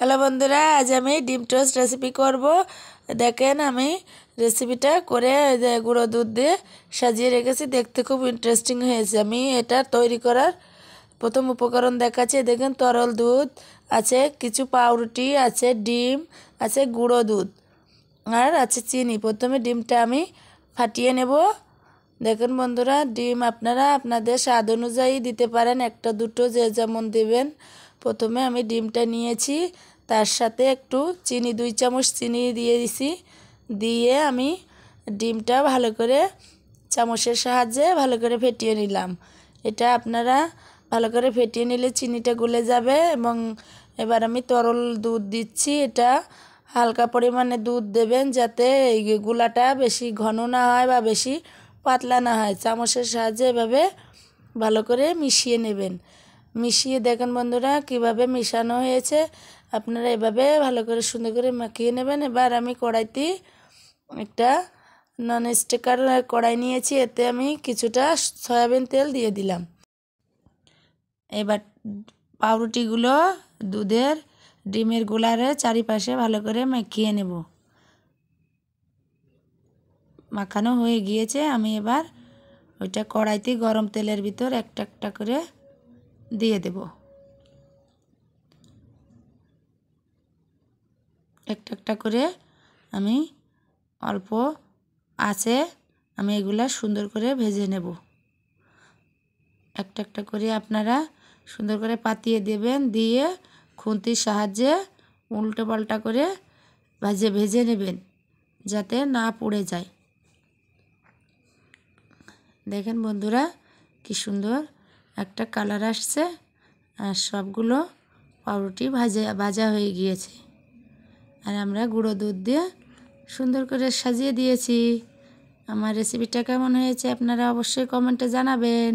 Hello বন্ধুরা, আজ আমি ডিম টোস্ট রেসিপি করব। দেখেন আমি রেসিপিটা করে গুঁড়ো দুধ দিয়ে সাজিয়ে রেখেছি, দেখতে খুব ইন্টারেস্টিং হয়েছে। আমি এটা তৈরি করার প্রথম উপকরণ দেখাচ্ছি। দেখেন তরল দুধ আছে, কিছু পাউরুটি আছে, ডিম আছে, গুঁড়ো দুধ আর আছে চিনি। প্রথমে ডিমটা আমি ফাটিয়ে নেব। দেখুন বন্ধুরা, ডিম আপনারা আপনাদের স্বাদ অনুযায়ী দিতে পারেন, একটা দুটো যে যেমন দেবেন। প্রথমে আমি ডিমটা নিয়েছি, তার সাথে একটু চিনি, 2 চামচ চিনি দিয়ে দিছি। দিয়ে আমি ডিমটা ভালো করে চামচের সাহায্যে ভালো করে ফেটিয়ে নিলাম। এটা আপনারা ভালো করে ফেটিয়ে নিলে চিনিটা গলে যাবে। এবং এবার আমি তরল দুধ দিচ্ছি। এটা হালকা পরিমাণে দুধ দেবেন, যাতে এই গুলাটা বেশি ঘন না হয় বা বেশি পাতলা না হয়। চামচের সাহায্যে এভাবে ভালো করে মিশিয়ে নেবেন। মিশিয়ে দেখেন বন্ধুরা কিভাবে মিশানো হয়েছে। আপনারা এভাবে ভালো করে সুন্দর করে মাখিয়ে নেবেন। এবার আমি কড়াইতে একটা নন স্টিকার কড়াই নিয়েছি, এতে আমি কিছুটা সয়াবিন তেল দিয়ে দিলাম। এবার পাউরুটিগুলো দুধের ডিমের গোলারে চারিপাশে ভালো করে মাখিয়ে নেব। মাখানো হয়ে গিয়েছে। আমি এবার ওইটা কড়াইতে গরম তেলের ভিতর একটা একটা করে দিয়ে দেব। একটা একটা করে আমি অল্প আঁচে আমি এগুলা সুন্দর করে ভেজে নেব। একটা একটা করে আপনারা সুন্দর করে পাতিয়ে দেবেন, দিয়ে খুন্তির সাহায্যে উল্টো পাল্টা করে ভেজে নেবেন, যাতে না পুড়ে যায়। দেখেন বন্ধুরা কি সুন্দর একটা কালার আসছে, আর সবগুলো পাউরুটি ভাজা হয়ে গিয়েছে। আর আমরা গুঁড়ো দুধ দিয়ে সুন্দর করে সাজিয়ে দিয়েছি। আমার রেসিপিটা কেমন হয়েছে আপনারা অবশ্যই কমেন্টে জানাবেন।